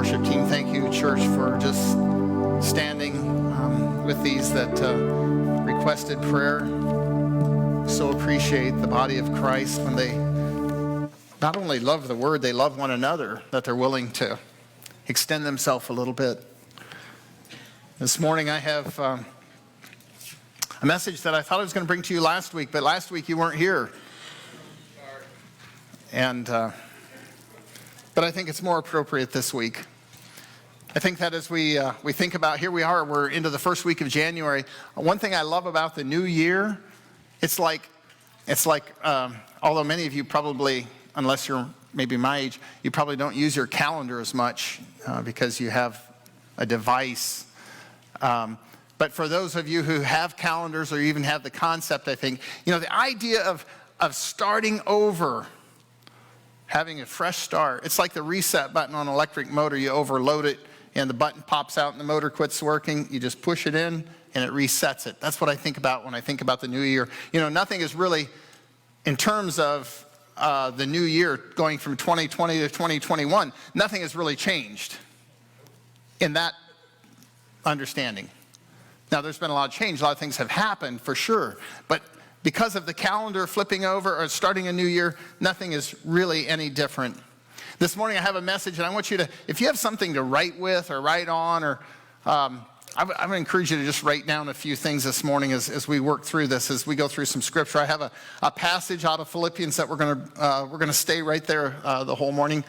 worship team. Thank you, church, for just standing with these that requested prayer. So appreciate the body of Christ when they not only love the word, they love one another, that they're willing to extend themselves a little bit. This morning I have a message that I thought I was going to bring to you last week, but last week you weren't here. And but I think it's more appropriate this week. I think that as we think about, here we are, we're into the first week of January. One thing I love about the new year, it's like although many of you probably, unless you're maybe my age, you probably don't use your calendar as much because you have a device. But for those of you who have calendars or even have the concept, I think, the idea of starting over, having a fresh start. It's like the reset button on an electric motor. You overload it and the button pops out and the motor quits working. You just push it in and it resets it. That's what I think about when I think about the new year. Nothing is really, in terms of the new year going from 2020 to 2021, nothing has really changed in that understanding. Now, there's been a lot of change. A lot of things have happened for sure. But because of the calendar flipping over or starting a new year, nothing is really any different. This morning I have a message, and I want you to, if you have something to write with or write on, or I would encourage you to just write down a few things this morning as we work through this, as we go through some scripture. I have a passage out of Philippians that we're going to stay right there the whole morning.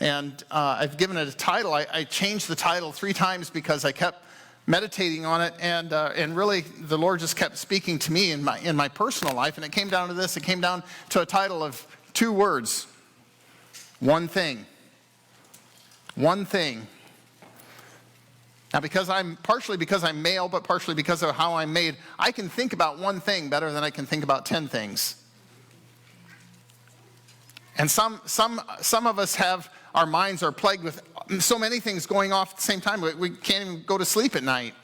And I've given it a title. I changed the title 3 times because I kept meditating on it, and really the Lord just kept speaking to me in my personal life, and it came down to this. It came down to a title of 2 words: one thing. One thing. Now, partially because I'm male, but partially because of how I'm made, I can think about one thing better than I can think about 10 things. And some of us our minds are plagued with so many things going off at the same time. We can't even go to sleep at night.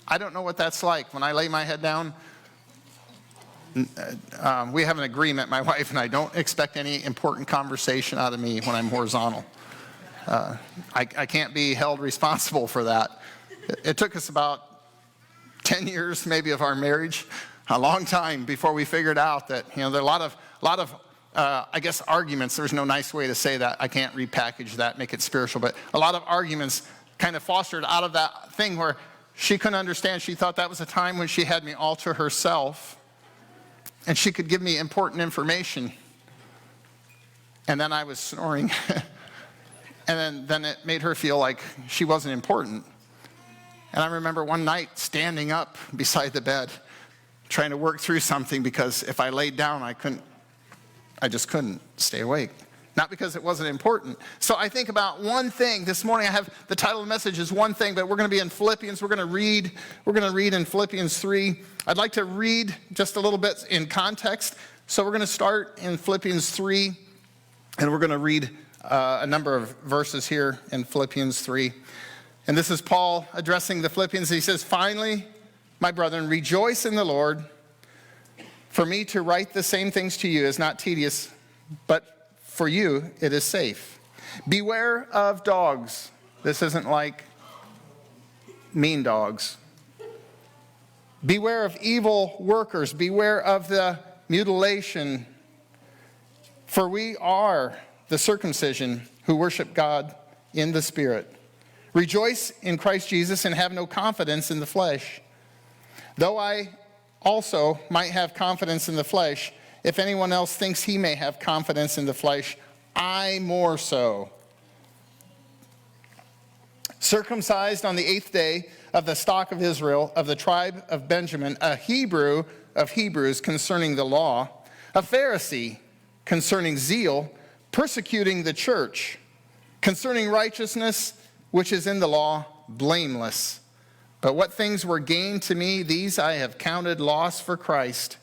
I don't know what that's like. When I lay my head down, we have an agreement, my wife and I, don't expect any important conversation out of me when I'm horizontal. I can't be held responsible for that. It took us about 10 years maybe of our marriage, a long time before we figured out that, there are a lot of I guess arguments. There's no nice way to say that. I can't repackage that, make it spiritual. But a lot of arguments kind of fostered out of that thing where she couldn't understand. She thought that was a time when she had me all to herself and she could give me important information. And then I was snoring. And then it made her feel like she wasn't important. And I remember one night standing up beside the bed trying to work through something, because if I laid down, I just couldn't stay awake. Not because it wasn't important. So I think about one thing. This morning I have the title of the message is one thing, but we're going to be in Philippians. We're going to read in Philippians 3. I'd like to read just a little bit in context. So we're going to start in Philippians 3, and we're going to read a number of verses here in Philippians 3. And this is Paul addressing the Philippians. He says, "Finally, my brethren, rejoice in the Lord. For me to write the same things to you is not tedious, but for you it is safe. Beware of dogs." This isn't like mean dogs. "Beware of evil workers. Beware of the mutilation. For we are the circumcision who worship God in the Spirit. Rejoice in Christ Jesus and have no confidence in the flesh. Though I also might have confidence in the flesh, if anyone else thinks he may have confidence in the flesh, I more so. Circumcised on the 8th day of the stock of Israel, of the tribe of Benjamin, a Hebrew of Hebrews concerning the law, a Pharisee concerning zeal, persecuting the church, concerning righteousness which is in the law, blameless. But what things were gained to me, these I have counted loss for Christ.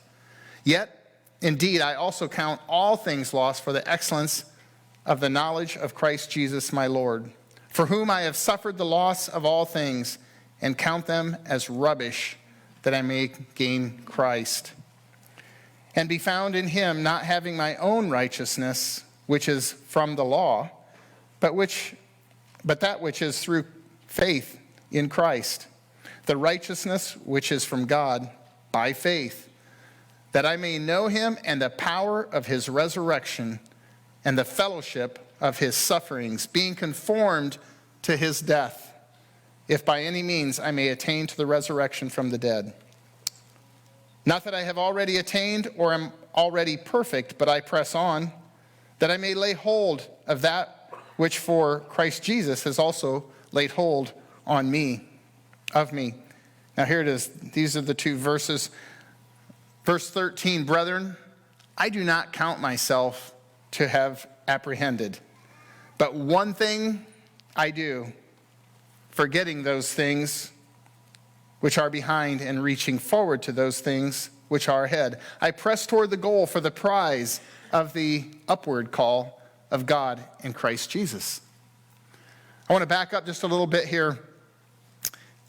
Yet, indeed, I also count all things lost for the excellence of the knowledge of Christ Jesus my Lord, for whom I have suffered the loss of all things, and count them as rubbish, that I may gain Christ, and be found in him, not having my own righteousness, which is from the law, but which but that which is through faith in Christ, the righteousness which is from God by faith, that I may know him and the power of his resurrection and the fellowship of his sufferings, being conformed to his death, if by any means I may attain to the resurrection from the dead. Not that I have already attained or am already perfect, but I press on, that I may lay hold of that which for Christ Jesus has also laid hold on me, of me. Now here it is. These are the two verses. Verse 13, brethren, I do not count myself to have apprehended, but one thing I do, forgetting those things which are behind and reaching forward to those things which are ahead. I press toward the goal for the prize of the upward call of God in Christ Jesus. I want to back up just a little bit here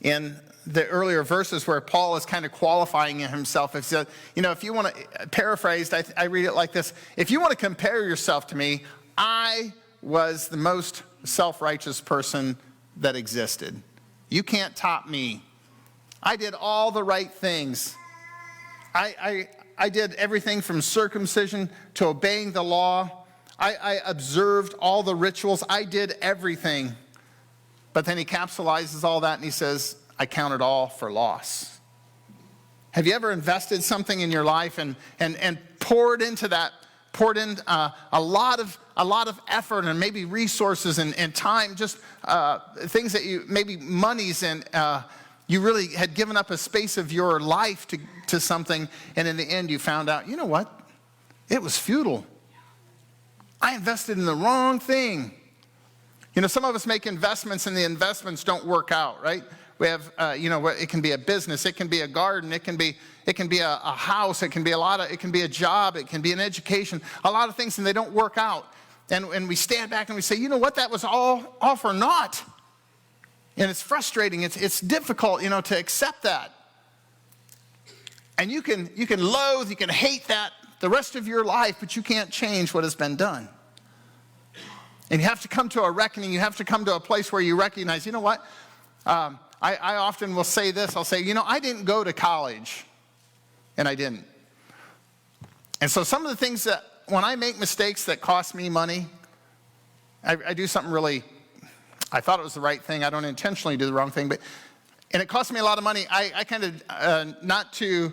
in the earlier verses where Paul is kind of qualifying himself. If you want to paraphrase, I read it like this. If you want to compare yourself to me, I was the most self-righteous person that existed. You can't top me. I did all the right things. I did everything from circumcision to obeying the law. I observed all the rituals. I did everything. But then he capsulizes all that and he says, I count it all for loss. Have you ever invested something in your life and poured in a lot of effort and maybe resources and time, just things that you, maybe monies, and you really had given up a space of your life to something, and in the end you found out, you know what? It was futile. I invested in the wrong thing. Some of us make investments and the investments don't work out, right? We have, it can be a business, it can be a garden, it can be a house, it can be it can be a job, it can be an education, a lot of things, and they don't work out. And we stand back and we say, you know what, that was all for naught. And it's frustrating, it's difficult, to accept that. And you can loathe, you can hate that the rest of your life, but you can't change what has been done. And you have to come to a reckoning, you have to come to a place where you recognize, you know what, I often will say this, I'll say, I didn't go to college, and I didn't. And so some of the things that, when I make mistakes that cost me money, I do something really, I thought it was the right thing, I don't intentionally do the wrong thing, and it cost me a lot of money, I kind of, not to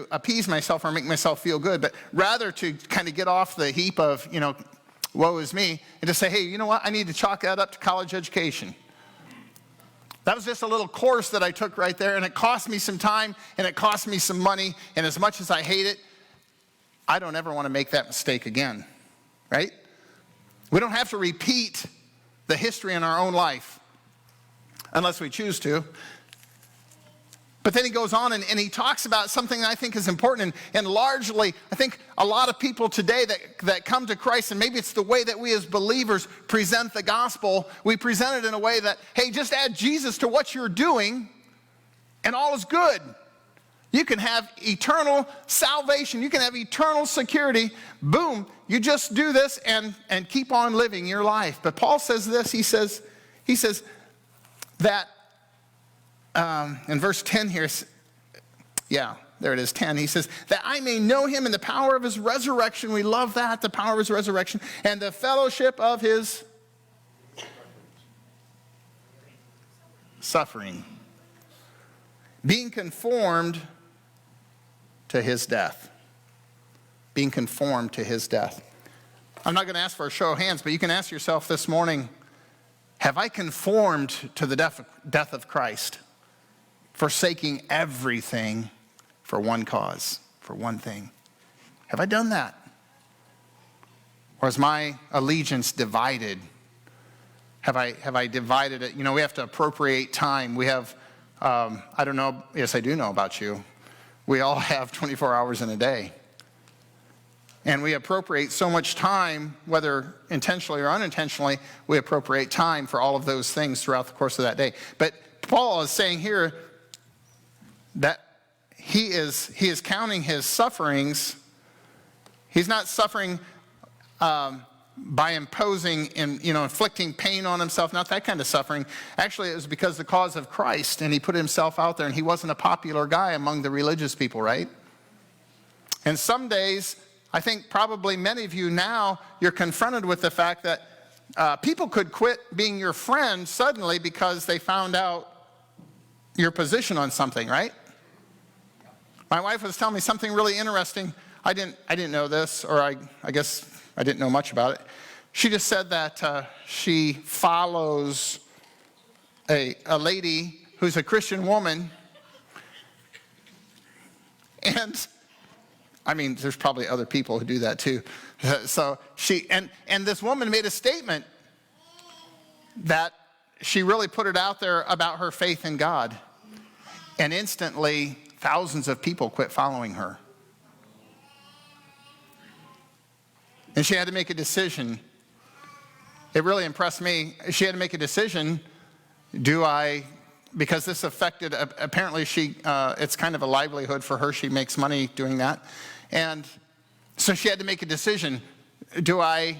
appease myself or make myself feel good, but rather to kind of get off the heap of, woe is me, and to say, hey, you know what, I need to chalk that up to college education. That was just a little course that I took right there, and it cost me some time, and it cost me some money, and as much as I hate it, I don't ever want to make that mistake again, right? We don't have to repeat the history in our own life, unless we choose to. But then he goes on and he talks about something that I think is important, and largely, I think a lot of people today that come to Christ, and maybe it's the way that we as believers present the gospel, we present it in a way that, hey, just add Jesus to what you're doing, and all is good. You can have eternal salvation, you can have eternal security, boom, you just do this and keep on living your life. But Paul says this, he says that, in verse 10 here, there it is, 10. He says, that I may know him in the power of his resurrection. We love that, the power of his resurrection. And the fellowship of his suffering. Being conformed to his death. Being conformed to his death. I'm not going to ask for a show of hands, but you can ask yourself this morning, have I conformed to the death of Christ? Forsaking everything for one cause, for one thing. Have I done that? Or is my allegiance divided? Have I divided it? We have to appropriate time. We have, I don't know, yes, I do know about you. We all have 24 hours in a day. And we appropriate so much time, whether intentionally or unintentionally, we appropriate time for all of those things throughout the course of that day. But Paul is saying here that he is counting his sufferings. He's not suffering by imposing and, inflicting pain on himself, not that kind of suffering. Actually, it was because the cause of Christ, and he put himself out there, and he wasn't a popular guy among the religious people, right? And some days, I think probably many of you now, you're confronted with the fact that people could quit being your friend suddenly because they found out your position on something, right? My wife was telling me something really interesting. I didn't know this, or I guess I didn't know much about it. She just said that she follows a lady who's a Christian woman. And, I mean, there's probably other people who do that too. So she, and this woman made a statement that she really put it out there about her faith in God. And instantly, thousands of people quit following her. And she had to make a decision. It really impressed me. She had to make a decision. Because this affected, apparently it's kind of a livelihood for her. She makes money doing that. And so she had to make a decision. Do I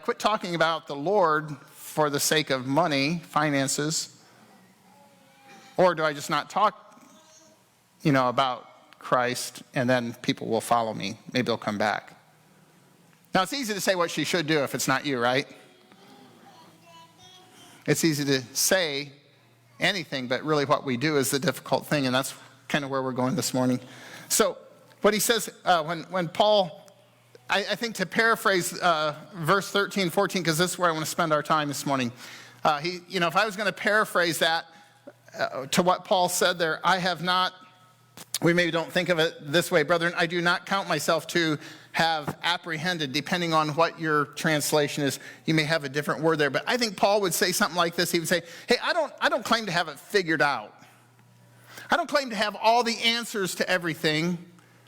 quit talking about the Lord for the sake of money, finances? Or do I just not talk, about Christ, and then people will follow me? Maybe they'll come back. Now, it's easy to say what she should do if it's not you, right? It's easy to say anything, but really what we do is the difficult thing, and that's kind of where we're going this morning. So, what he says, when Paul, I think to paraphrase verse 13, 14, because this is where I want to spend our time this morning. If I was going to paraphrase that to what Paul said there, we maybe don't think of it this way, brethren, I do not count myself to have apprehended, depending on what your translation is. You may have a different word there, but I think Paul would say something like this. He would say, hey, I don't claim to have it figured out. I don't claim to have all the answers to everything.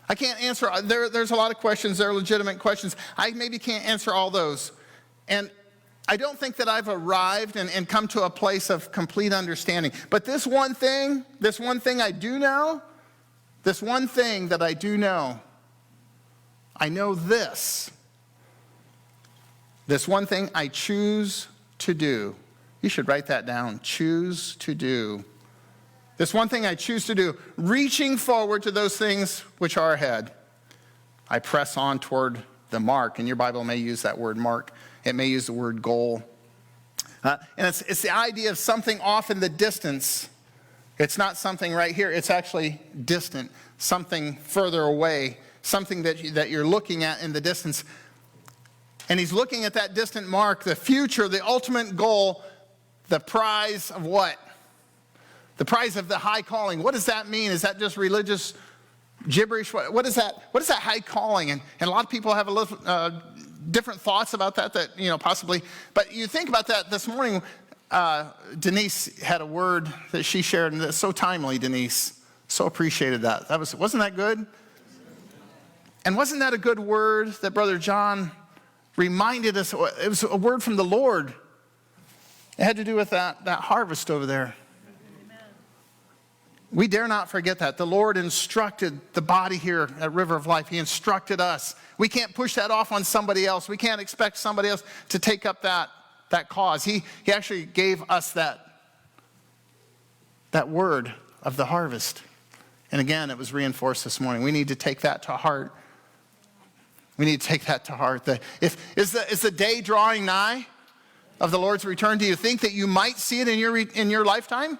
I can't answer, there's a lot of questions, there are legitimate questions. I maybe can't answer all those. And I don't think that I've arrived and come to a place of complete understanding. But this one thing I do know, this one thing that I do know, I know this. This one thing I choose to do. You should write that down. Choose to do. This one thing I choose to do, reaching forward to those things which are ahead. I press on toward the mark. And your Bible may use that word mark. It may use the word goal. And it's the idea of something off in the distance. It's not something right here. It's actually distant, something further away, something that you're looking at in the distance. And he's looking at that distant mark, the future, the ultimate goal, the prize of what? The prize of the high calling. What does that mean? Is that just religious gibberish? What is that? What is that high calling? And a lot of people have a little different thoughts about that possibly. But you think about that this morning. Denise had a word that she shared, and it's so timely, Denise. So appreciated that. Wasn't that good? And wasn't that a good word that Brother John reminded us? It was a word from the Lord. It had to do with that harvest over there. Amen. We dare not forget that. The Lord instructed the body here at River of Life. He instructed us. We can't push that off on somebody else. We can't expect somebody else to take up that cause. He actually gave us that word of the harvest. And again, it was reinforced this morning. We need to take that to heart. We need to take that to heart. Is the day drawing nigh of the Lord's return? Do you think that you might see it in your lifetime?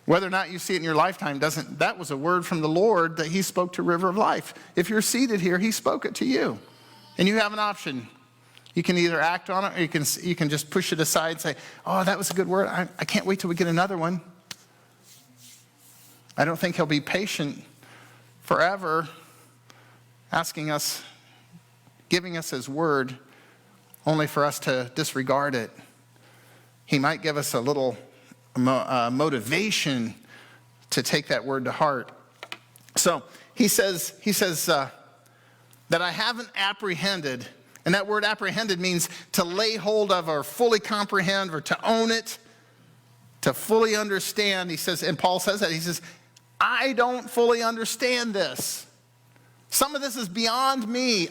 Whether or not you see it in your lifetime that was a word from the Lord that he spoke to River of Life. If you're seated here, he spoke it to you. And you have an option. You can either act on it, or you can just push it aside and say, oh, that was a good word. I can't wait till we get another one. I don't think he'll be patient forever asking us, giving us his word, only for us to disregard it. He might give us a little motivation to take that word to heart. So he says that I haven't apprehended, and that word apprehended means to lay hold of or fully comprehend or to own it, to fully understand. He says, and Paul says that, he says, I don't fully understand this. Some of this is beyond me.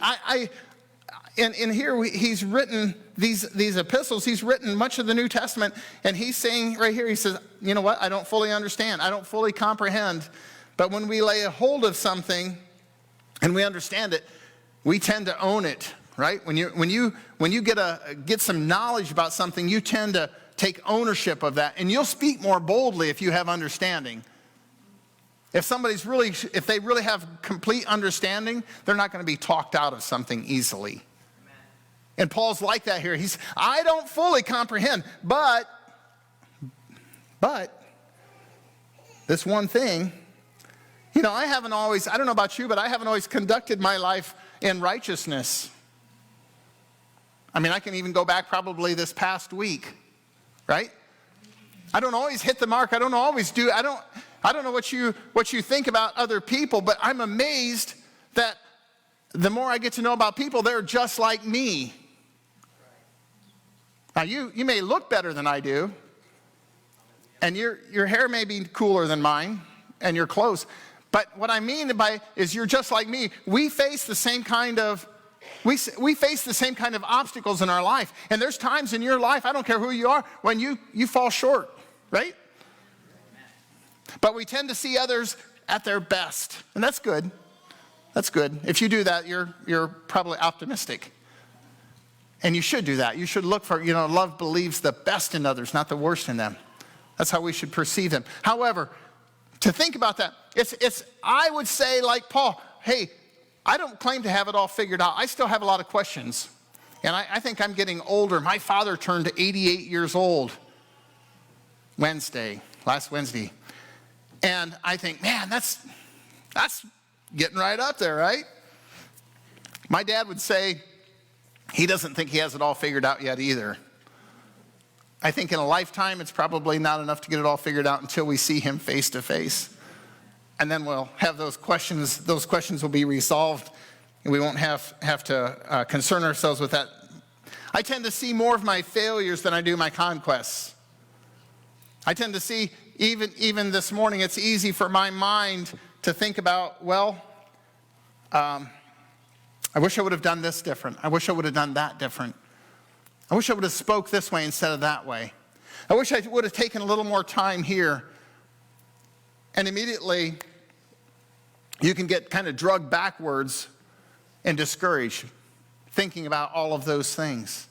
And here he's written these epistles. He's written much of the New Testament, and he's saying right here, he says, you know what? I don't fully understand. I don't fully comprehend. But when we lay a hold of something and we understand it, we tend to own it, right? When you get some knowledge about something, you tend to take ownership of that, and you'll speak more boldly if you have understanding. If they really have complete understanding, they're not going to be talked out of something easily. Amen. And Paul's like that here. I don't fully comprehend, but this one thing, I don't know about you, but I haven't always conducted my life in righteousness. I mean, I can even go back probably this past week, right? I don't always hit the mark. I don't always do. I don't know what you think about other people, but I'm amazed that the more I get to know about people, they're just like me. Now, you may look better than I do, and your hair may be cooler than mine, and your clothes. But what I mean by is you're just like me. We face the same kind of obstacles in our life. And there's times in your life, I don't care who you are, when you fall short, right? But we tend to see others at their best. And that's good. That's good. If you do that, you're probably optimistic. And you should do that. You should look for, love believes the best in others, not the worst in them. That's how we should perceive them. However, to think about that, I would say like Paul, hey, I don't claim to have it all figured out. I still have a lot of questions. And I think I'm getting older. My father turned 88 years old last Wednesday. And I think, man, that's getting right up there, right? My dad would say he doesn't think he has it all figured out yet either. I think in a lifetime, it's probably not enough to get it all figured out until we see him face to face. And then we'll have those questions will be resolved, and we won't have to concern ourselves with that. I tend to see more of my failures than I do my conquests. I tend to see, even this morning, it's easy for my mind to think about, I wish I would have done this different. I wish I would have done that different. I wish I would have spoke this way instead of that way. I wish I would have taken a little more time here. And immediately, you can get kind of drugged backwards and discouraged, thinking about all of those things.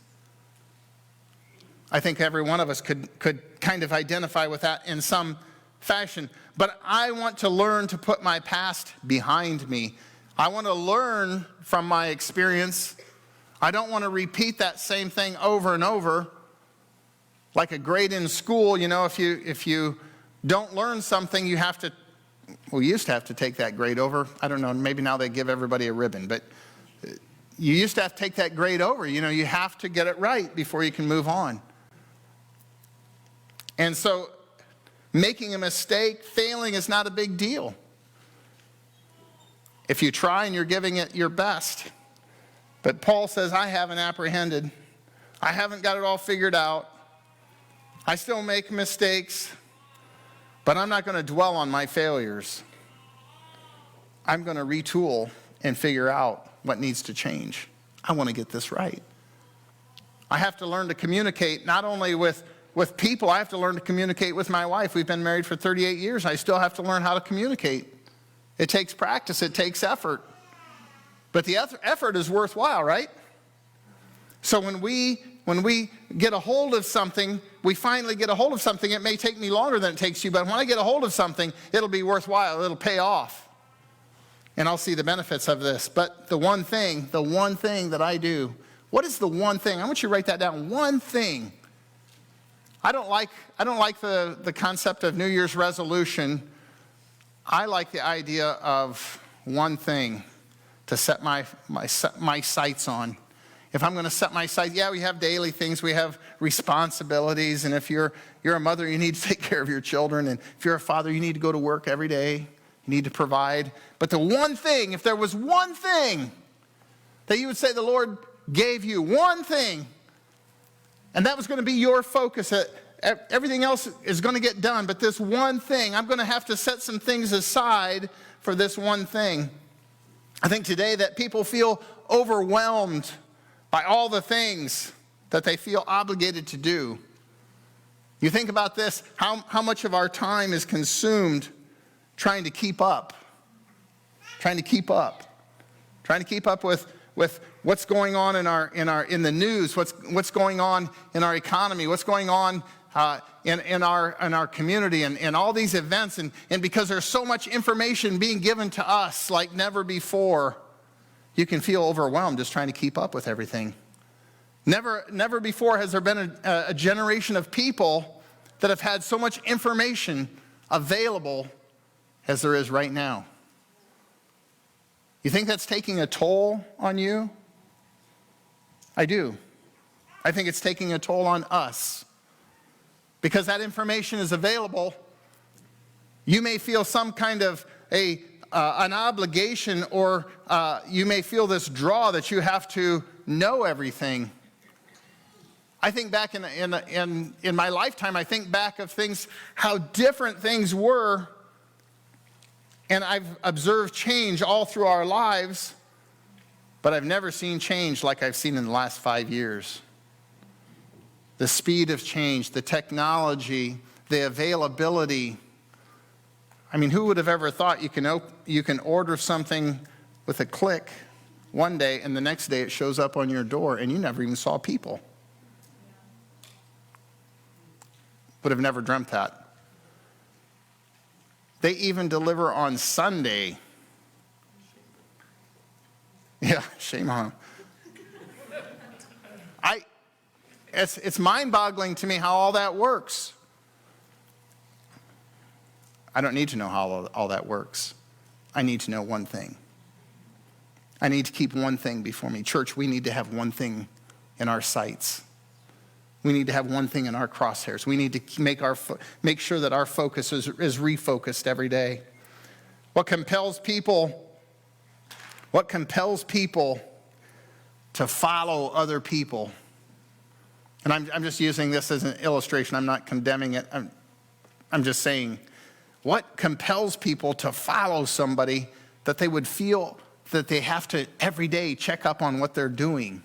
I think every one of us could kind of identify with that in some fashion. But I want to learn to put my past behind me. I want to learn from my experience. I don't want to repeat that same thing over and over. Like a grade in school, if you don't learn something, you used to have to take that grade over. I don't know, maybe now they give everybody a ribbon, but you used to have to take that grade over. You have to get it right before you can move on. And so making a mistake, failing is not a big deal. If you try and you're giving it your best. But Paul says, I haven't apprehended. I haven't got it all figured out. I still make mistakes, but I'm not going to dwell on my failures. I'm going to retool and figure out what needs to change. I want to get this right. I have to learn to communicate not only with people, I have to learn to communicate with my wife. We've been married for 38 years. I still have to learn how to communicate. It takes practice. It takes effort. But the effort is worthwhile, right? So when we get a hold of something, we finally get a hold of something, it may take me longer than it takes you, but when I get a hold of something, it'll be worthwhile. It'll pay off. And I'll see the benefits of this. But the one thing that I do, what is the one thing? I want you to write that down. One thing. I don't like the concept of New Year's resolution. I like the idea of one thing to set my sights on. If I'm going to set my sights, we have daily things, we have responsibilities, and if you're a mother, you need to take care of your children, and if you're a father, you need to go to work every day, you need to provide. But the one thing, if there was one thing that you would say the Lord gave you, one thing, and that was going to be your focus, everything else is going to get done, but this one thing, I'm going to have to set some things aside for this one thing. I think today that people feel overwhelmed by all the things that they feel obligated to do. You think about this, how much of our time is consumed trying to keep up? Trying to keep up with what's going on in the news, what's going on in our economy, what's going on in our community, and all these events, and because there's so much information being given to us like never before, you can feel overwhelmed just trying to keep up with everything. Never before has there been a generation of people that have had so much information available as there is right now. You think that's taking a toll on you? I do. I think it's taking a toll on us. Because that information is available, you may feel some kind of an obligation, or you may feel this draw that you have to know everything. I think back in my lifetime, I think back of things, how different things were, and I've observed change all through our lives, but I've never seen change like I've seen in the last 5 years. The speed of change, the technology, the availability. I mean, who would have ever thought you can order something with a click one day, and the next day it shows up on your door, and you never even saw people? Would have never dreamt that. They even deliver on Sunday. Yeah, shame on them. It's mind-boggling to me how all that works. I don't need to know how all that works. I need to know one thing. I need to keep one thing before me. Church, we need to have one thing in our sights. We need to have one thing in our crosshairs. We need to make sure that our focus is refocused every day. What compels people to follow other people? And I'm just using this as an illustration. I'm not condemning it. I'm just saying, what compels people to follow somebody that they would feel that they have to every day check up on what they're doing?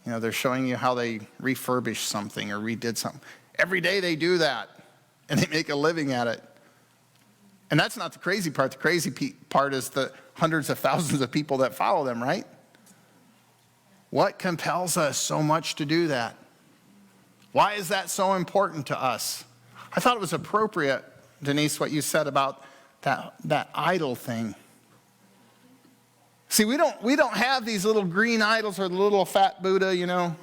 You know, they're showing you how they refurbished something or redid something. Every day they do that, and they make a living at it. And that's not the crazy part. The crazy part is the hundreds of thousands of people that follow them, right? What compels us so much to do that? Why is that so important to us? I thought it was appropriate, Denise, what you said about that idol thing. See, we don't have these little green idols or the little fat Buddha, you know.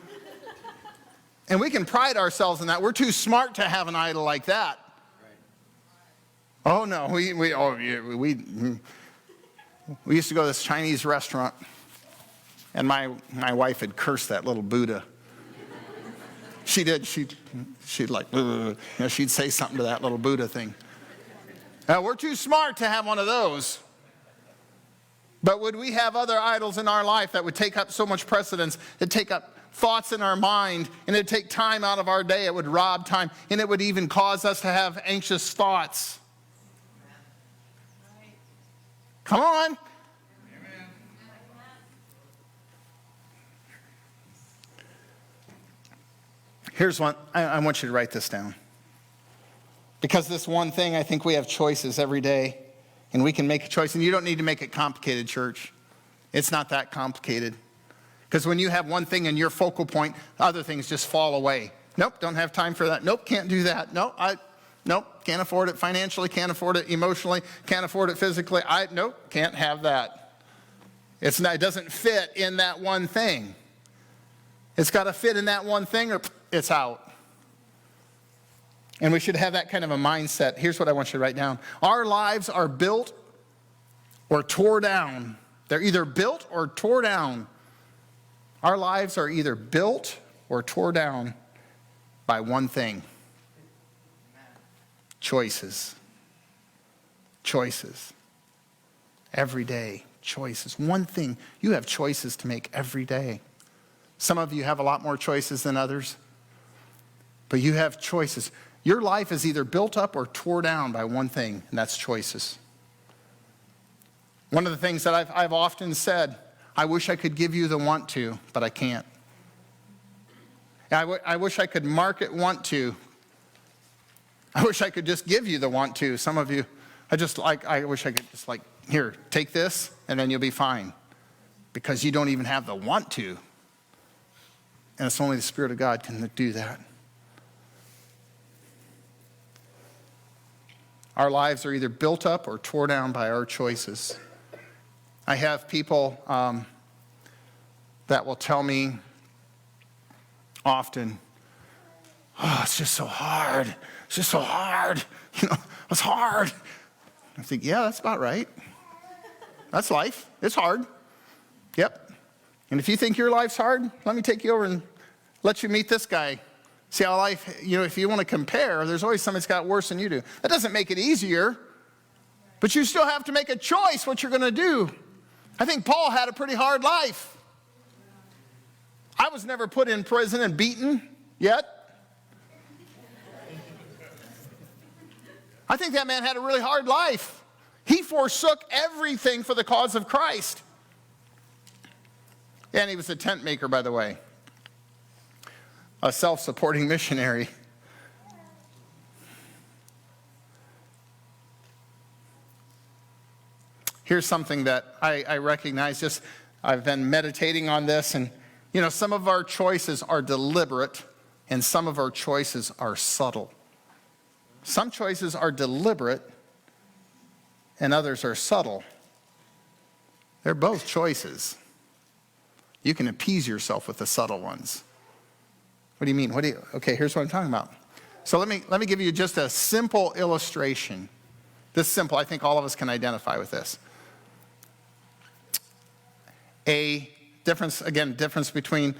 And we can pride ourselves in that. We're too smart to have an idol like that. Right. Oh no, we used to go to this Chinese restaurant, and my wife had cursed that little Buddha. She did. She'd like, she'd say something to that little Buddha thing. We're too smart to have one of those. But would we have other idols in our life that would take up so much precedence, it'd take up thoughts in our mind, and it'd take time out of our day, it would rob time, and it would even cause us to have anxious thoughts? Come on. Here's one. I want you to write this down. Because this one thing, I think we have choices every day. And we can make a choice. And you don't need to make it complicated, church. It's not that complicated. Because when you have one thing in your focal point, other things just fall away. Nope, don't have time for that. Nope, can't do that. Nope, can't afford it financially, can't afford it emotionally, can't afford it physically. Nope, can't have that. It doesn't fit in that one thing. It's got to fit in that one thing or it's out. And we should have that kind of a mindset. Here's what I want you to write down. Our lives are built or tore down. They're either built or tore down. Our lives are either built or tore down by one thing. Choices. Choices. Every day, choices. One thing. You have choices to make every day. Some of you have a lot more choices than others, but you have choices. Your life is either built up or tore down by one thing, and that's choices. One of the things that I've often said, I wish I could give you the want to, but I can't. I wish I could market want to. I wish I could just give you the want to. Some of you, I wish I could just here, take this, and then you'll be fine. Because you don't even have the want to. And it's only the Spirit of God can do that. Our lives are either built up or torn down by our choices. I have people that will tell me often, oh, it's just so hard. It's just so hard. It's hard. I think, yeah, that's about right. That's life. It's hard. Yep. And if you think your life's hard, let me take you over and let you meet this guy. See how life, if you want to compare, there's always somebody that's got worse than you do. That doesn't make it easier, but you still have to make a choice what you're going to do. I think Paul had a pretty hard life. I was never put in prison and beaten yet. I think that man had a really hard life. He forsook everything for the cause of Christ. And he was a tent maker, by the way. A self-supporting missionary. Here's something that I recognize. I've been meditating on this, and some of our choices are deliberate, and some of our choices are subtle. Some choices are deliberate, and others are subtle. They're both choices. You can appease yourself with the subtle ones. What do you mean? Okay, here's what I'm talking about. So let me give you just a simple illustration. This simple, I think all of us can identify with this. A difference between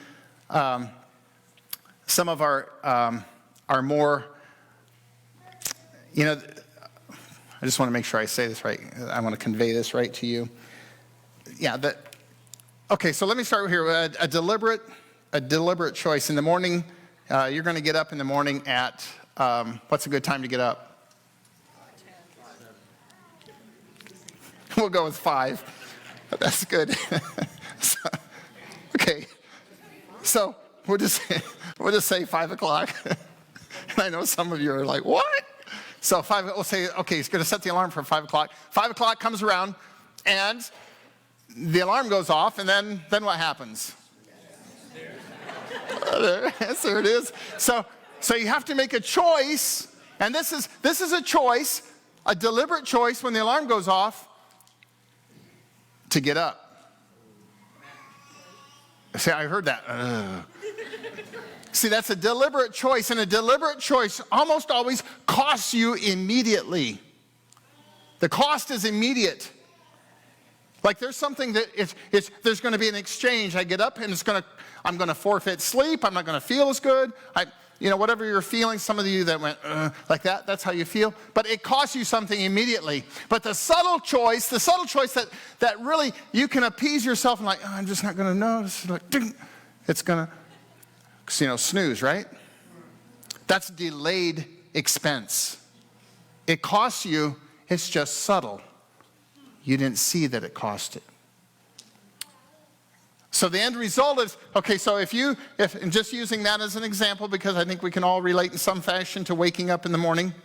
some of our more, I just want to make sure I say this right. I want to convey this right to you. Okay, so let me start here. A deliberate choice. In the morning, you're going to get up in the morning at, what's a good time to get up? We'll go with 5. That's good. So we'll just say 5 o'clock. And I know some of you are like, what? So we'll say, okay, it's going to set the alarm for 5 o'clock. 5 o'clock comes around, and the alarm goes off, and then what happens? Yes, there it is. So you have to make a choice, and this is a choice, a deliberate choice when the alarm goes off to get up. See, I heard that. See, that's a deliberate choice, and a deliberate choice almost always costs you immediately. The cost is immediate. Like there's something that there's going to be an exchange. I get up and I'm going to forfeit sleep. I'm not going to feel as good. Whatever you're feeling, some of you that went like that, that's how you feel. But it costs you something immediately. But the subtle choice that really you can appease yourself and I'm just not going to notice. It's going to, snooze, right? That's delayed expense. It costs you, it's just subtle. You didn't see that it cost it. So the end result is, okay, so and just using that as an example, because I think we can all relate in some fashion to waking up in the morning.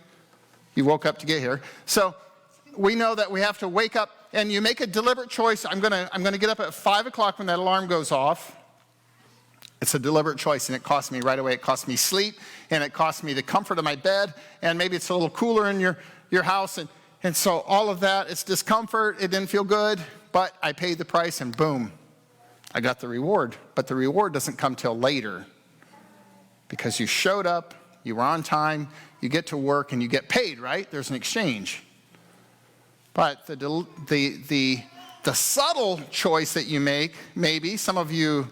You woke up to get here. So we know that we have to wake up, and you make a deliberate choice. I'm gonna get up at 5 o'clock when that alarm goes off. It's a deliberate choice, and it costs me right away. It costs me sleep, and it costs me the comfort of my bed, and maybe it's a little cooler in your house, and so all of that, it's discomfort. It didn't feel good, but I paid the price, and boom, I got the reward. But the reward doesn't come till later because you showed up, you were on time, you get to work, and you get paid, right? There's an exchange. But the subtle choice that you make, maybe some of you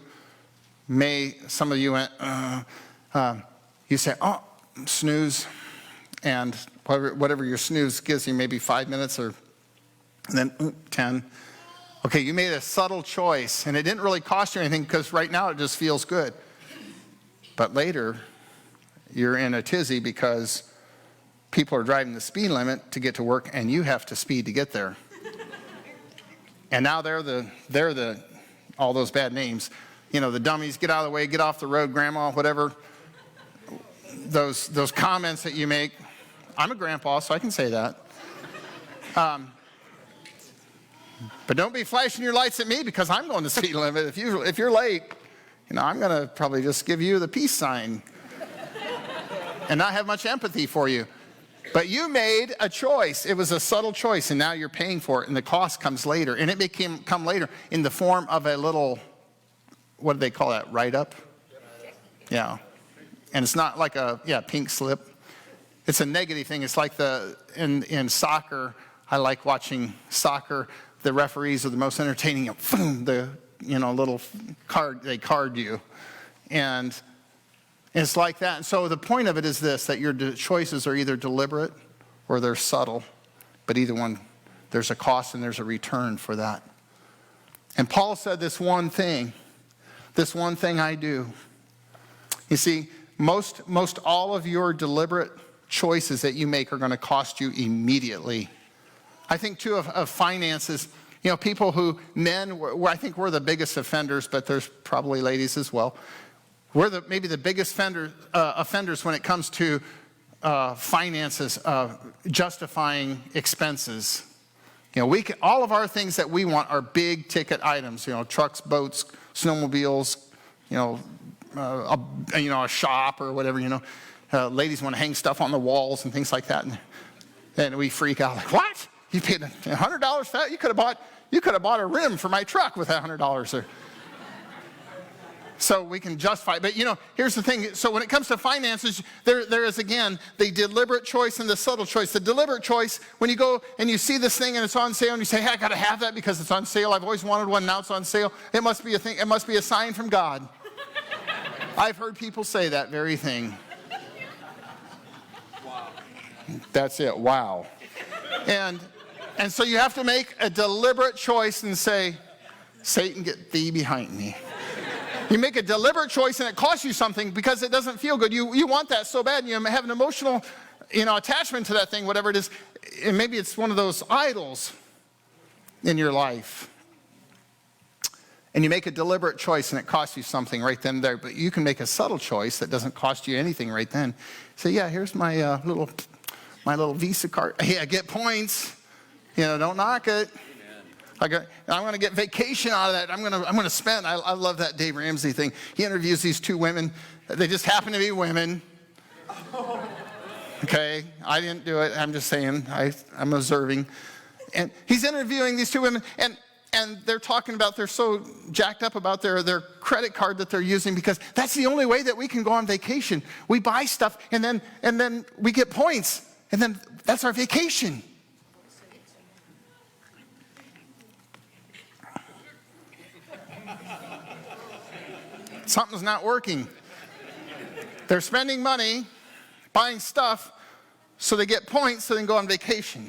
went, you say, oh, snooze, and whatever your snooze gives you, maybe 5 minutes and then 10. Okay, you made a subtle choice, and it didn't really cost you anything because right now it just feels good. But later, you're in a tizzy because people are driving the speed limit to get to work, and you have to speed to get there. And now they're the all those bad names. You know, the dummies, get out of the way, get off the road, grandma, whatever. Those comments that you make. I'm a grandpa, so I can say that. But don't be flashing your lights at me because I'm going the speed limit. If you're late, you know, I'm going to probably just give you the peace sign and not have much empathy for you. But you made a choice. It was a subtle choice, and now you're paying for it, and the cost comes later. And it come later in the form of a little, what do they call that, write-up? Yeah. And it's not like a pink slip. It's a negative thing. It's like in soccer, I like watching soccer. The referees are the most entertaining. Little card, they card you. And it's like that. And so the point of it is this, that your choices are either deliberate or they're subtle. But either one, there's a cost and there's a return for that. And Paul said this one thing I do. You see, most all of your deliberate choices that you make are going to cost you immediately. I think too of finances. You know, people who, I think we're the biggest offenders, but there's probably ladies as well. We're maybe the biggest offenders when it comes to finances, justifying expenses. You know, all of our things that we want are big ticket items. You know, trucks, boats, snowmobiles. You know, a shop or whatever. You know, ladies want to hang stuff on the walls and things like that, and we freak out like, what? You paid $100 for that? You could have bought a rim for my truck with that $100. So we can justify it. But you know, here's the thing. So when it comes to finances, there is again the deliberate choice and the subtle choice. The deliberate choice, when you go and you see this thing and it's on sale and you say, hey, I got to have that because it's on sale. I've always wanted one, now it's on sale. It must be a thing. It must be a sign from God. I've heard people say that very thing. Wow. That's it. Wow. And so you have to make a deliberate choice and say, Satan, get thee behind me. You make a deliberate choice and it costs you something because it doesn't feel good. You want that so bad and you have an emotional, attachment to that thing, whatever it is. And maybe it's one of those idols in your life. And you make a deliberate choice and it costs you something right then and there. But you can make a subtle choice that doesn't cost you anything right then. Say, yeah, here's my little Visa card. Hey, I get points. Don't knock it. I'm going to get vacation out of that. I'm going to spend. I love that Dave Ramsey thing. He interviews these two women. They just happen to be women. Okay, I didn't do it. I'm just saying. I'm observing. And he's interviewing these two women, and they're talking about, they're so jacked up about their credit card that they're using because that's the only way that we can go on vacation. We buy stuff, and then we get points, and then that's our vacation. Something's not working. They're spending money, buying stuff, so they get points so they can go on vacation.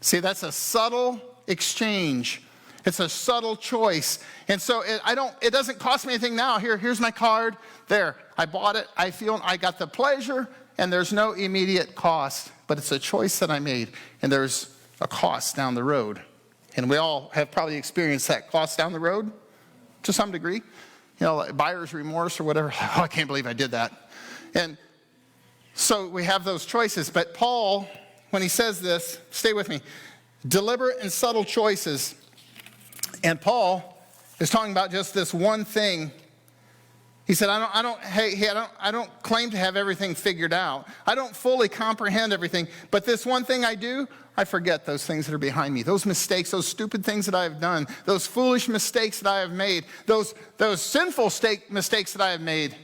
See, that's a subtle exchange. It's a subtle choice. And so it doesn't cost me anything now. Here's my card. There, I bought it. I got the pleasure, and there's no immediate cost. But it's a choice that I made, and there's a cost down the road. And we all have probably experienced that cost down the road. To some degree, like buyer's remorse or whatever. Oh, I can't believe I did that. And so we have those choices. But Paul, when he says this, stay with me, deliberate and subtle choices. And Paul is talking about just this one thing. He said, I don't claim to have everything figured out. I don't fully comprehend everything. But this one thing I do, I forget those things that are behind me, those mistakes, those stupid things that I have done, those foolish mistakes that I have made, those sinful mistakes that I have made.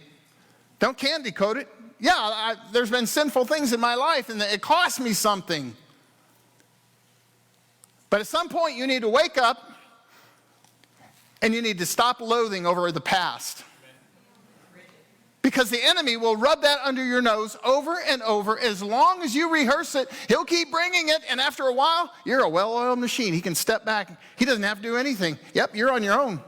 Don't candy coat it. Yeah, there's been sinful things in my life, and it cost me something. But at some point, you need to wake up, and you need to stop loathing over the past. Because the enemy will rub that under your nose over and over. As long as you rehearse it, he'll keep bringing it. And after a while, you're a well-oiled machine. He can step back. He doesn't have to do anything. Yep, you're on your own.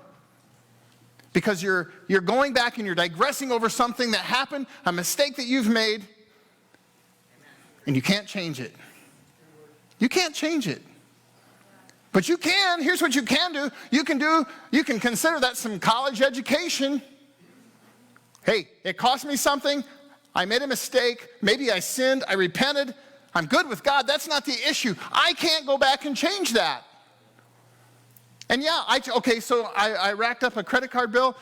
Because you're going back and you're digressing over something that happened, a mistake that you've made, and you can't change it. You can't change it. But here's what you can do. You can consider that some college education. Hey, it cost me something. I made a mistake. Maybe I sinned. I repented. I'm good with God. That's not the issue. I can't go back and change that. And yeah, so I racked up a credit card bill.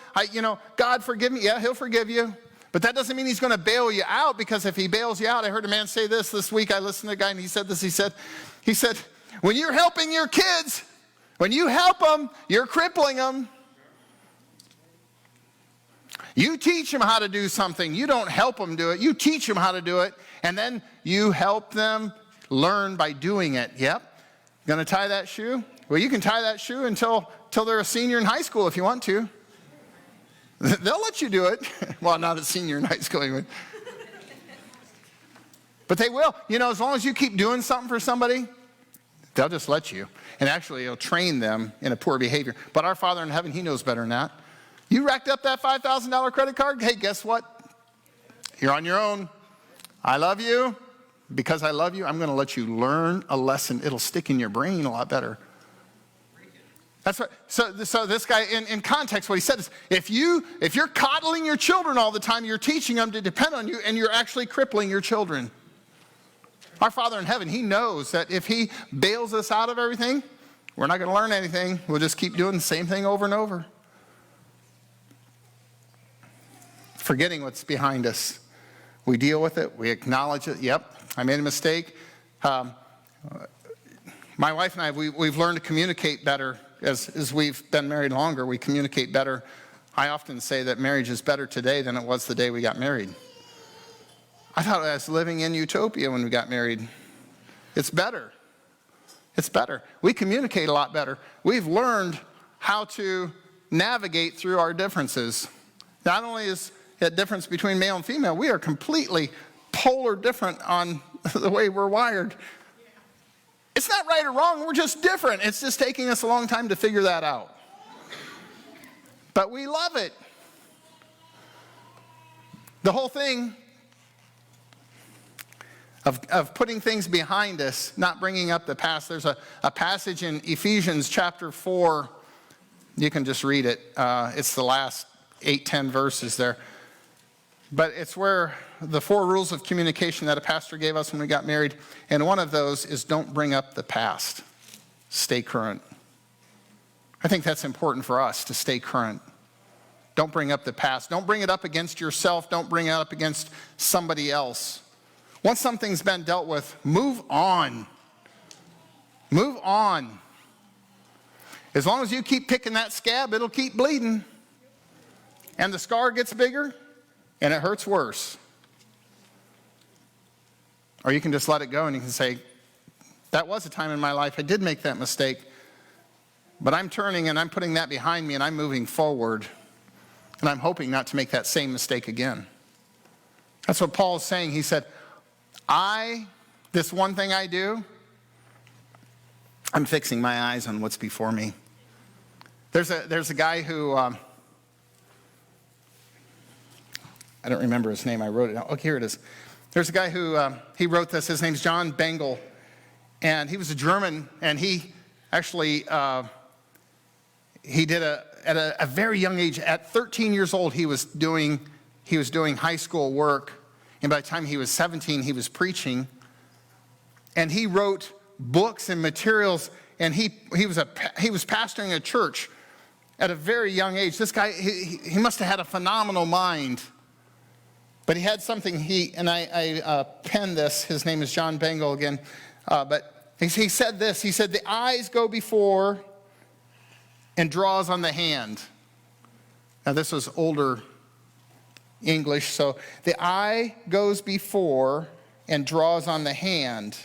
God forgive me. Yeah, he'll forgive you. But that doesn't mean he's going to bail you out, because if he bails you out, I heard a man say this week. I listened to a guy and he said this. He said, when you're helping your kids, when you help them, you're crippling them. You teach them how to do something. You don't help them do it. You teach them how to do it, and then you help them learn by doing it. Yep. Going to tie that shoe? Well, you can tie that shoe until they're a senior in high school if you want to. They'll let you do it. Well, not a senior in high school anyway. But they will. As long as you keep doing something for somebody, they'll just let you. And actually, it'll train them in a poor behavior. But our Father in heaven, he knows better than that. You racked up that $5,000 credit card? Hey, guess what? You're on your own. I love you. Because I love you, I'm going to let you learn a lesson. It'll stick in your brain a lot better. That's what. So this guy, in context, what he said is, if you're coddling your children all the time, you're teaching them to depend on you, and you're actually crippling your children. Our Father in heaven, he knows that if he bails us out of everything, we're not going to learn anything. We'll just keep doing the same thing over and over. Forgetting what's behind us. We deal with it. We acknowledge it. Yep, I made a mistake. My wife and I, we've learned to communicate better. As we've been married longer, we communicate better. I often say that marriage is better today than it was the day we got married. I thought I was living in utopia when we got married. It's better. It's better. We communicate a lot better. We've learned how to navigate through our differences. Not only is a difference between male and female, we are completely polar different on the way we're wired. It's not right or wrong, we're just different. It's just taking us a long time to figure that out. But we love it. The whole thing of putting things behind us, not bringing up the past. There's a passage in Ephesians chapter 4. You can just read it. It's the last 8-10 verses there. But it's where the 4 rules of communication that a pastor gave us when we got married, and one of those is don't bring up the past. Stay current. I think that's important for us, to stay current. Don't bring up the past. Don't bring it up against yourself. Don't bring it up against somebody else. Once something's been dealt with, move on. Move on. As long as you keep picking that scab, it'll keep bleeding. And the scar gets bigger, and it hurts worse. Or you can just let it go and you can say, that was a time in my life I did make that mistake, but I'm turning and I'm putting that behind me and I'm moving forward, and I'm hoping not to make that same mistake again. That's what Paul is saying. He said, this one thing I do, I'm fixing my eyes on what's before me. There's a guy who, I don't remember his name. I wrote it down. Oh, here it is. There's a guy who, he wrote this. His name's John Bengel. And he was a German. And he actually, he did at a very young age, at 13 years old, he was doing high school work. And by the time he was 17, he was preaching. And he wrote books and materials. And he was pastoring a church at a very young age. This guy, he must have had a phenomenal mind. But he had something, I penned this. His name is John Bengel again. But he said this. He said, the eyes go before and draws on the hand. Now this was older English. So the eye goes before and draws on the hand.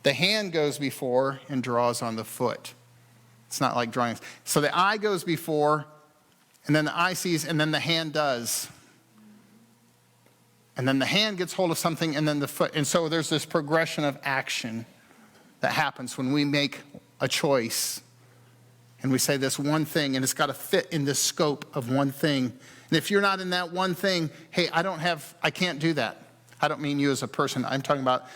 The hand goes before and draws on the foot. It's not like drawing. So the eye goes before, and then the eye sees, and then the hand does. And then the hand gets hold of something, and then the foot. And so there's this progression of action that happens when we make a choice. And we say this one thing, and it's got to fit in the scope of one thing. And if you're not in that one thing, hey, I can't do that. I don't mean you as a person. I'm talking about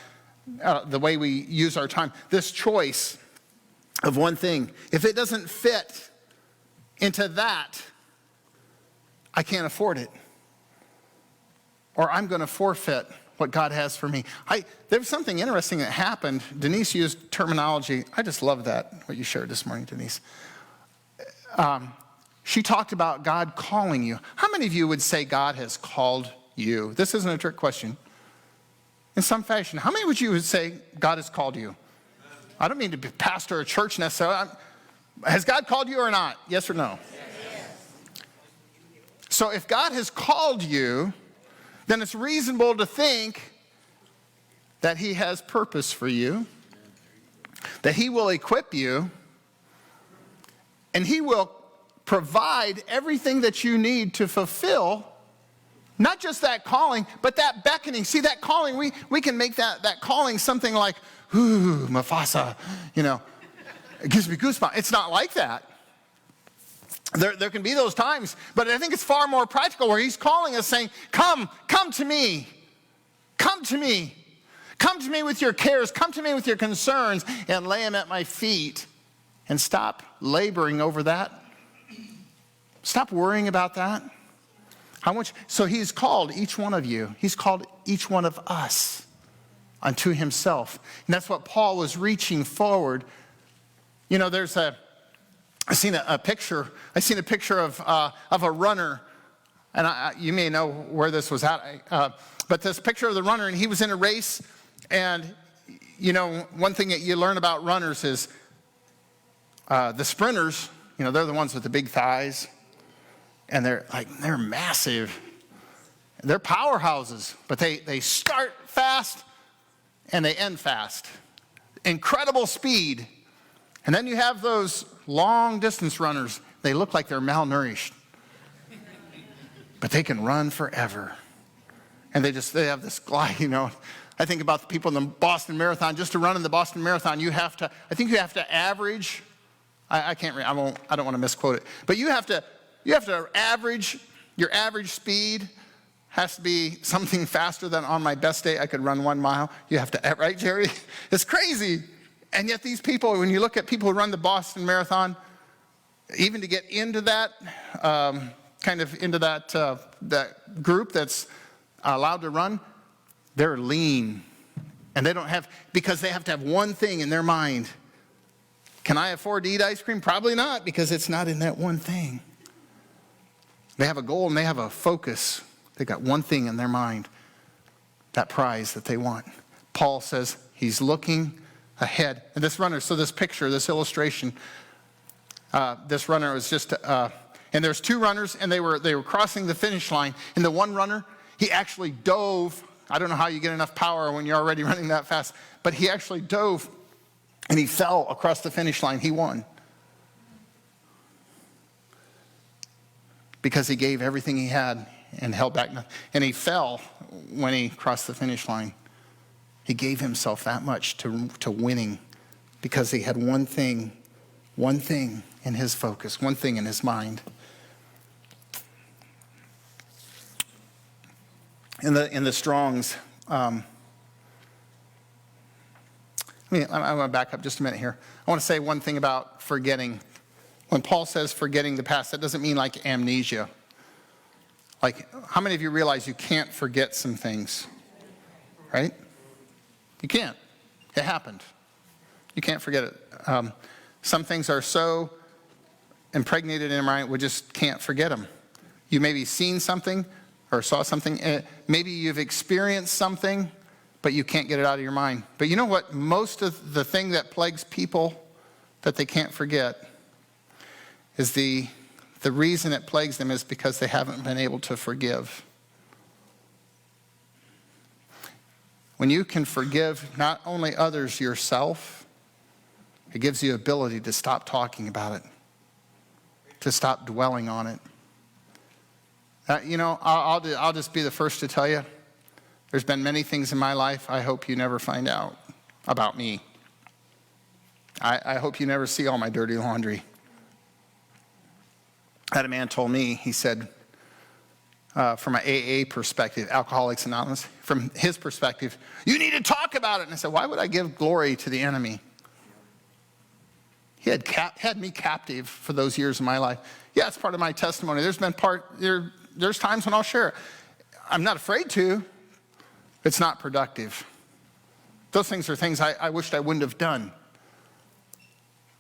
the way we use our time. This choice, of one thing. If it doesn't fit into that, I can't afford it. Or I'm going to forfeit what God has for me. There was something interesting that happened. Denise used terminology. I just love that, what you shared this morning, Denise. She talked about God calling you. How many of you would say God has called you? This isn't a trick question. In some fashion, how many would you say God has called you? I don't mean to be pastor a church necessarily. Has God called you or not? Yes or no? Yes. So if God has called you, then it's reasonable to think that he has purpose for you, that he will equip you, and he will provide everything that you need to fulfill not just that calling, but that beckoning. See, that calling, we can make that calling something like, ooh, Mufasa, it gives me goosebumps. It's not like that. There can be those times, but I think it's far more practical where he's calling us saying, come to me. Come to me. Come to me with your cares. Come to me with your concerns and lay them at my feet and stop laboring over that. Stop worrying about that. So he's called each one of you. He's called each one of us unto himself. And that's what Paul was reaching forward. I seen a picture of a runner, and you may know where this was at. But this picture of the runner, and he was in a race, and one thing that you learn about runners is the sprinters. They're the ones with the big thighs, and they're massive. They're powerhouses, but they start fast and they end fast. Incredible speed. And then you have those long distance runners. They look like they're malnourished. But they can run forever. And they have this glide, I think about the people in the Boston Marathon. Just to run in the Boston Marathon, you have to average, I don't want to misquote it, but you have to average, your average speed has to be something faster than on my best day I could run 1 mile. You have to, right, Jerry? It's crazy. And yet these people, when you look at people who run the Boston Marathon, even to get into that, that group that's allowed to run, they're lean. And because they have to have one thing in their mind. Can I afford to eat ice cream? Probably not, because it's not in that one thing. They have a goal and they have a focus. They got one thing in their mind, that prize that they want. Paul says he's looking ahead. And this runner, so this picture, this illustration, this runner was just, and there's two runners, and they were crossing the finish line. And the one runner, he actually dove. I don't know how you get enough power when you're already running that fast, but he actually dove, and he fell across the finish line. He won. Because he gave everything he had and held back nothing. And he fell when he crossed the finish line. He gave himself that much to winning because he had one thing in his focus, one thing in his mind. In the Strong's, I'm going to back up just a minute here. I want to say one thing about forgetting. When Paul says forgetting the past, that doesn't mean like amnesia. Like, how many of you realize you can't forget some things? Right? You can't. It happened. You can't forget it. Some things are so impregnated in your mind, we just can't forget them. You maybe seen something or saw something. Maybe you've experienced something, but you can't get it out of your mind. But you know what? Most of the thing that plagues people that they can't forget is the reason it plagues them is because they haven't been able to forgive. When you can forgive not only others, yourself, it gives you the ability to stop talking about it, to stop dwelling on it. I'll just be the first to tell you, there's been many things in my life I hope you never find out about me. I hope you never see all my dirty laundry. I had a man told me, he said, from an AA perspective, Alcoholics Anonymous, from his perspective, you need to talk about it. And I said, why would I give glory to the enemy? He had me captive for those years of my life. Yeah, it's part of my testimony. There's times when I'll share it. I'm not afraid to. It's not productive. Those things are things I wished I wouldn't have done.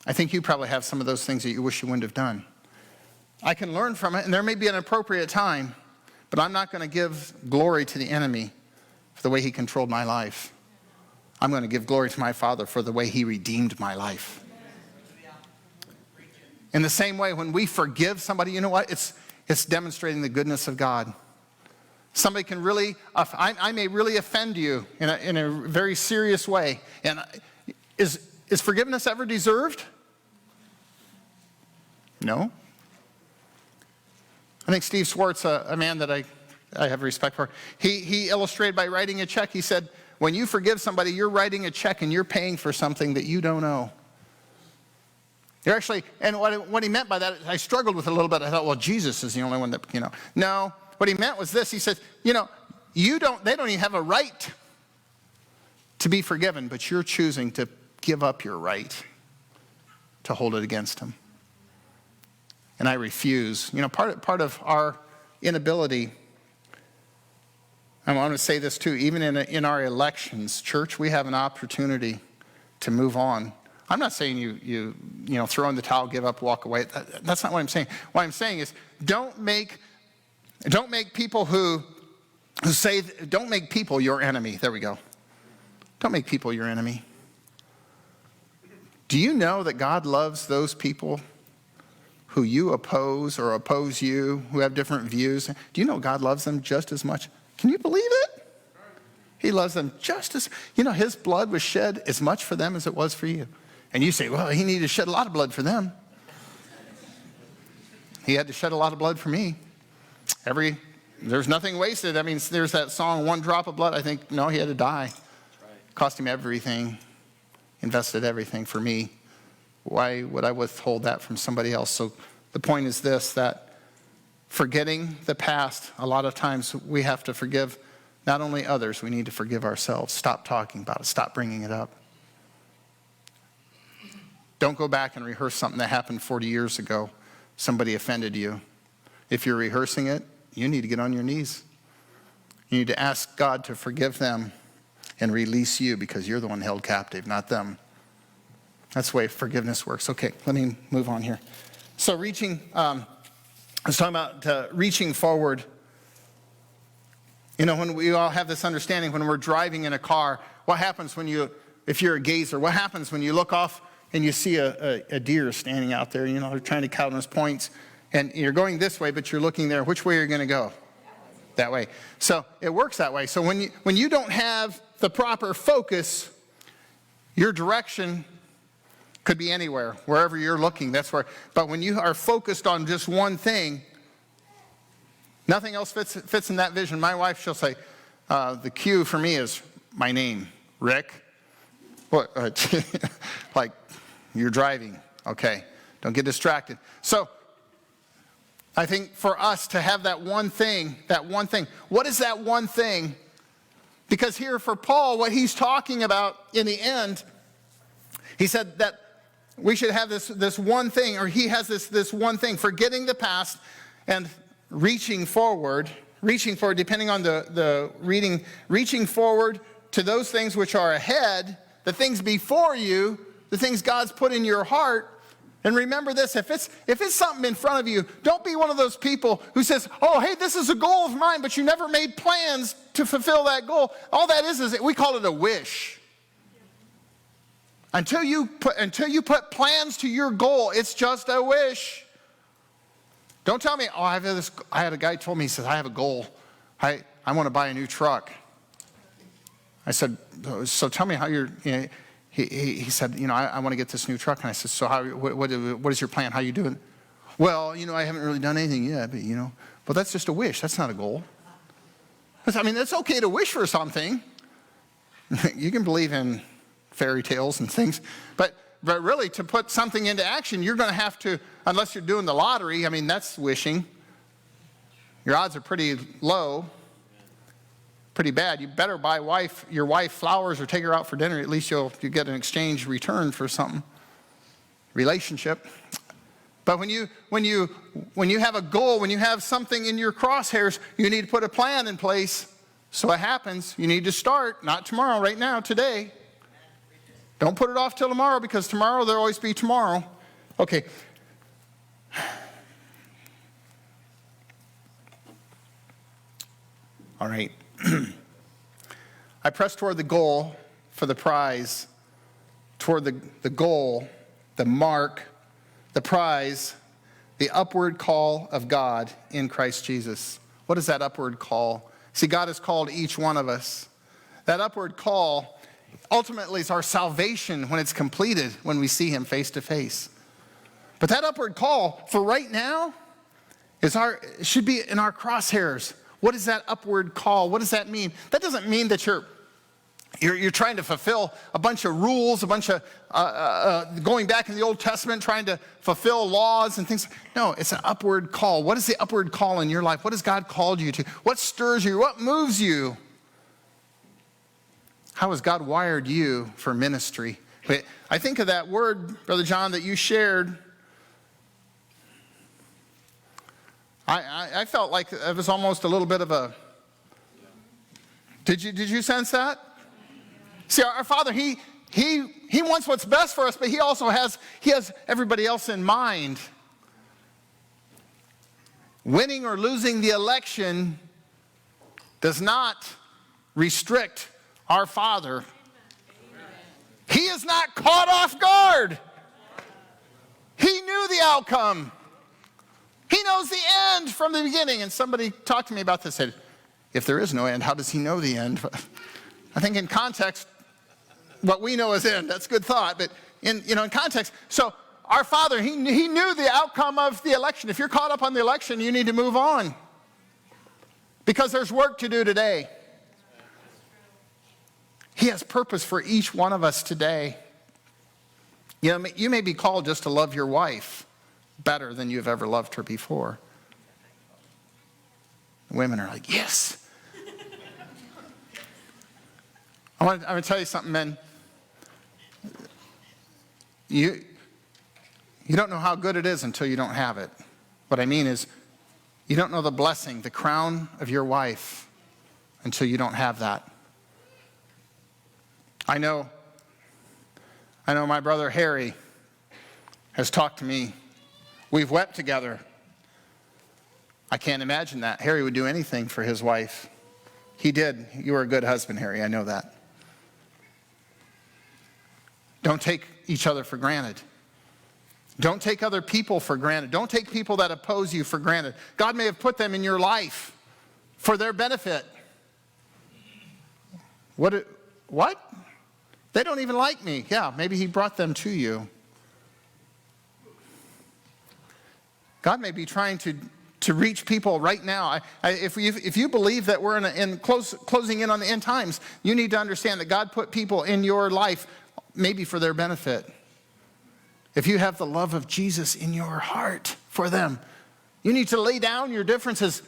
I think you probably have some of those things that you wish you wouldn't have done. I can learn from it, and there may be an appropriate time, but I'm not going to give glory to the enemy for the way he controlled my life. I'm going to give glory to my Father for the way he redeemed my life. In the same way, when we forgive somebody, you know what? It's demonstrating the goodness of God. Somebody can really, I may really offend you in a very serious way. And is forgiveness ever deserved? No. I think Steve Swartz, a man that I have respect for, he illustrated by writing a check. He said, when you forgive somebody, you're writing a check and you're paying for something that you don't owe. You're actually, and what he meant by that, I struggled with it a little bit. I thought, well, Jesus is the only one that, No, what he meant was this. He said, they don't even have a right to be forgiven, but you're choosing to give up your right to hold it against him. And I refuse. Part of our inability, I want to say this too, even in our elections, church, we have an opportunity to move on. I'm not saying you throw in the towel, give up, walk away. That's not what I'm saying. What I'm saying is don't make people who say, don't make people your enemy. There we go. Don't make people your enemy. Do you know that God loves those people who you oppose or oppose you, who have different views? Do you know God loves them just as much? Can you believe it? He loves them just as, his blood was shed as much for them as it was for you. And you say, well, he needed to shed a lot of blood for them. He had to shed a lot of blood for me. There's nothing wasted. I mean, there's that song, One Drop of Blood. I think, no, he had to die. Cost him everything, invested everything for me. Why would I withhold that from somebody else? So the point is this, that forgetting the past, a lot of times we have to forgive not only others, we need to forgive ourselves. Stop talking about it. Stop bringing it up. Don't go back and rehearse something that happened 40 years ago. Somebody offended you. If you're rehearsing it, you need to get on your knees. You need to ask God to forgive them and release you because you're the one held captive, not them. That's the way forgiveness works. Okay, let me move on here. So I was talking about reaching forward. When we all have this understanding, when we're driving in a car, what happens if you're a gazer, what happens when you look off and you see a deer standing out there, they're trying to count his points, and you're going this way, but you're looking there. Which way are you going to go? That way. So it works that way. So when you don't have the proper focus, your direction could be anywhere, wherever you're looking. That's where. But when you are focused on just one thing, nothing else fits in that vision. My wife, she'll say, the cue for me is my name, Rick. What? Like, you're driving. Okay, don't get distracted. So I think for us to have that one thing, what is that one thing? Because here for Paul, what he's talking about in the end, he said that we should have this one thing, or he has this one thing, forgetting the past and reaching forward, depending on the reading, reaching forward to those things which are ahead, the things before you, the things God's put in your heart. And remember this, if it's something in front of you, don't be one of those people who says, oh, hey, this is a goal of mine, but you never made plans to fulfill that goal. All that is we call it a wish. Until you put plans to your goal, it's just a wish. Don't tell me, oh, I had a guy told me, he says, I have a goal. I want to buy a new truck. I said, so tell me how he said, I want to get this new truck. And I said, so what is your plan? How you doing? Well, I haven't really done anything yet, but well, that's just a wish. That's not a goal. It's okay to wish for something. You can believe in fairy tales and things, but really to put something into action, you're going to have to, unless you're doing the lottery, that's wishing. Your odds are pretty low, pretty bad. You better buy your wife flowers or take her out for dinner. At least you get an exchange return for something. relationship. But when you have a goal, when you have something in your crosshairs, you need to put a plan in place so it happens. You need to start, not tomorrow, right now, today. Don't put it off till tomorrow, because tomorrow there'll always be tomorrow. Okay. All right. I press toward the goal for the prize, toward the goal, the mark, the prize, the upward call of God in Christ Jesus. What is that upward call? See, God has called each one of us. That upward call ultimately is our salvation when it's completed, when we see him face to face. But that upward call for right now should be in our crosshairs. What is that upward call? What does that mean? That doesn't mean that you're trying to fulfill a bunch of rules, a bunch of going back in the Old Testament, trying to fulfill laws and things. No, it's an upward call. What is the upward call in your life? What has God called you to? What stirs you? What moves you? How has God wired you for ministry? I think of that word, Brother John, that you shared. I felt like it was almost a little bit of a... Did you sense that? See, our Father, He wants what's best for us, but He also has everybody else in mind. Winning or losing the election does not restrict our Father. He is not caught off guard. He knew the outcome. He knows the end from the beginning. And somebody talked to me about this, said, if there is no end, how does he know the end? I think in context, what we know is end. That's a good thought. But in context, so our Father, he knew the outcome of the election. If you're caught up on the election, you need to move on, because there's work to do today. He has purpose for each one of us today. You may be called just to love your wife better than you've ever loved her before. Women are like, yes. I'm going to tell you something, men. You don't know how good it is until you don't have it. What I mean is, you don't know the blessing, the crown of your wife, until you don't have that. I know my brother Harry has talked to me. We've wept together. I can't imagine that. Harry would do anything for his wife. He did. You were a good husband, Harry. I know that. Don't take each other for granted. Don't take other people for granted. Don't take people that oppose you for granted. God may have put them in your life for their benefit. What? They don't even like me. Yeah, maybe he brought them to you. God may be trying to reach people right now. If you believe that we're closing in on the end times, you need to understand that God put people in your life maybe for their benefit. If you have the love of Jesus in your heart for them, you need to lay down your differences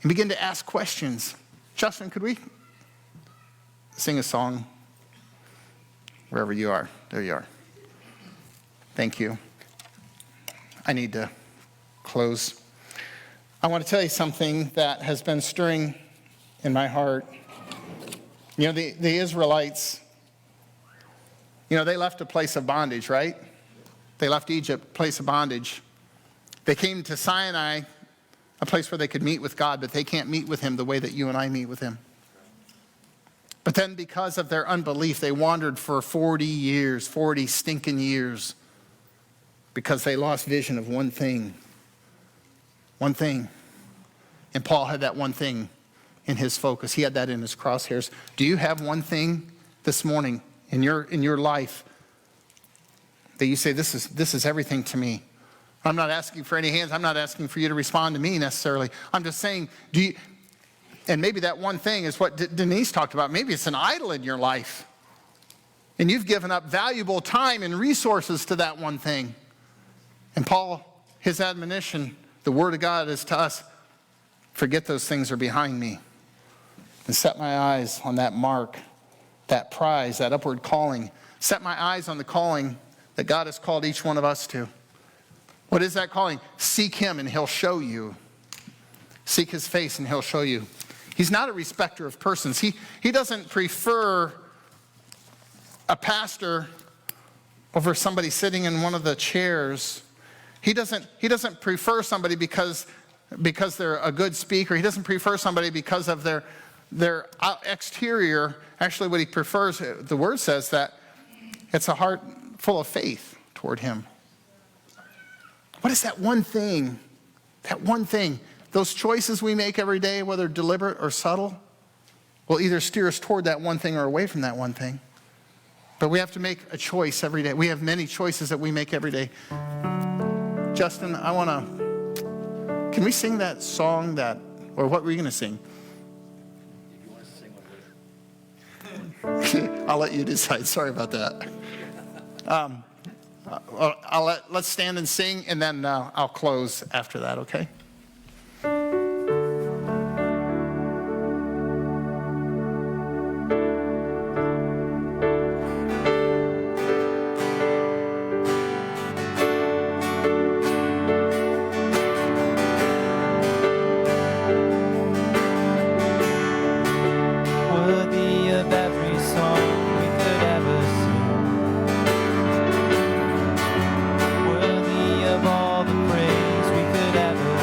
and begin to ask questions. Justin, could we sing a song? Wherever you are, there you are. Thank you. I need to close. I want to tell you something that has been stirring in my heart. The Israelites, they left a place of bondage, right? They left Egypt, a place of bondage. They came to Sinai, a place where they could meet with God, but they can't meet with him the way that you and I meet with him. But then because of their unbelief, they wandered for 40 years, 40 stinking years, because they lost vision of one thing. One thing. And Paul had that one thing in his focus. He had that in his crosshairs. Do you have one thing this morning in your life that you say, this is everything to me? I'm not asking for any hands. I'm not asking for you to respond to me necessarily. I'm just saying, and maybe that one thing is what Denise talked about. Maybe it's an idol in your life. And you've given up valuable time and resources to that one thing. And Paul, his admonition, the word of God is to us, forget those things are behind me. And set my eyes on that mark, that prize, that upward calling. Set my eyes on the calling that God has called each one of us to. What is that calling? Seek him and he'll show you. Seek his face and he'll show you. He's not a respecter of persons. He doesn't prefer a pastor over somebody sitting in one of the chairs. He doesn't prefer somebody because they're a good speaker. He doesn't prefer somebody because of their exterior. Actually, what he prefers, the word says that it's a heart full of faith toward him. What is that one thing? That one thing. Those choices we make every day, whether deliberate or subtle, will either steer us toward that one thing or away from that one thing. But we have to make a choice every day. We have many choices that we make every day. Justin, can we sing that song or what were you going to sing? If you want to sing one, I'll let you decide. Sorry about that. Let's stand and sing, and then I'll close after that, okay? Worthy of every song we could ever sing, worthy of all the praise we could ever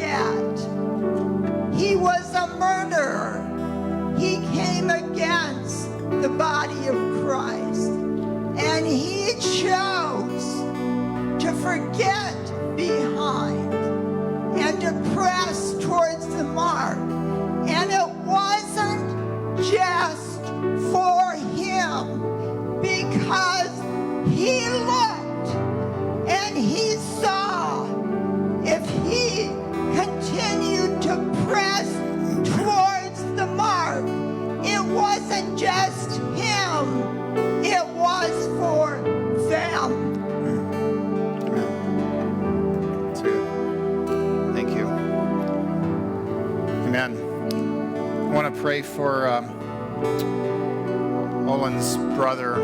that he was a murderer. He came against the body of Christ, and he chose to forget behind and to press towards the mark. And it wasn't just for him, because he looked and he saw if he continued to press towards the mark, it wasn't just him, it was for them. That's good. Thank you. Amen. I want to pray for Owen's brother,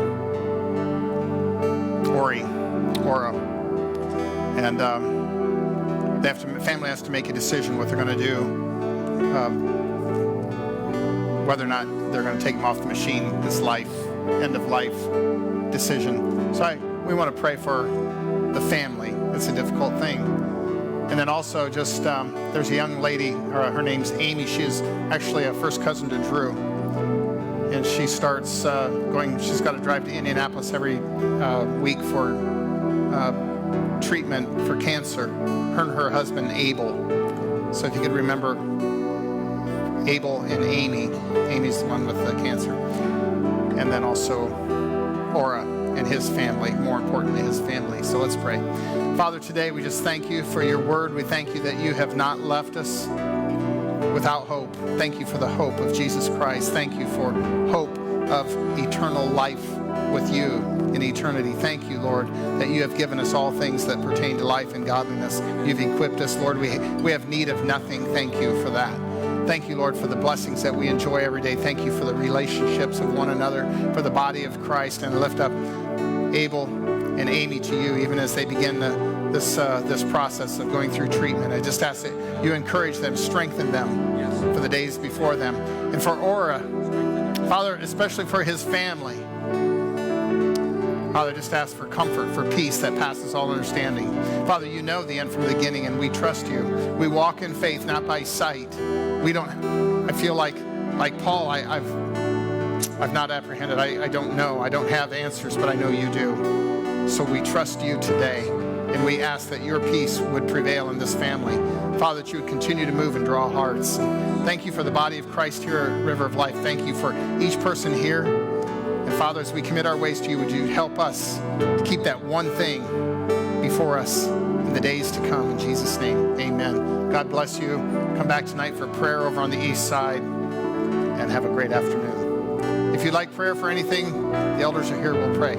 Ora. And family has to make a decision what they're going to do, whether or not they're going to take him off the machine, this end of life decision. So we want to pray for the family. It's a difficult thing. And then also just, there's a young lady, her name's Amy. She is actually a first cousin to Drew. And she starts she's got to drive to Indianapolis every week for treatment for cancer. Her and her husband, Abel. So if you could remember Abel and Amy. Amy's the one with the cancer. And then also Ora and his family, more importantly, his family. So let's pray. Father, today we just thank you for your word. We thank you that you have not left us without hope. Thank you for the hope of Jesus Christ. Thank you for hope of eternal life with you in eternity. Thank you, Lord, that you have given us all things that pertain to life and godliness. You've equipped us, Lord. We have need of nothing. Thank you for that. Thank you, Lord, for the blessings that we enjoy every day. Thank you for the relationships of one another, for the body of Christ, and lift up Abel and Amy to you, even as they begin this process of going through treatment. I just ask that you encourage them, strengthen them for the days before them. And for Ora, Father, especially for his family, Father, just ask for comfort, for peace that passes all understanding. Father, you know the end from the beginning, and we trust you. We walk in faith, not by sight. I feel like Paul, I've not apprehended. I don't know. I don't have answers, but I know you do. So we trust you today, and we ask that your peace would prevail in this family. Father, that you would continue to move and draw hearts. Thank you for the body of Christ here at River of Life. Thank you for each person here. And Father, as we commit our ways to you, would you help us to keep that one thing before us in the days to come. In Jesus' name, amen. God bless you. Come back tonight for prayer over on the east side, and have a great afternoon. If you'd like prayer for anything, the elders are here. We'll pray.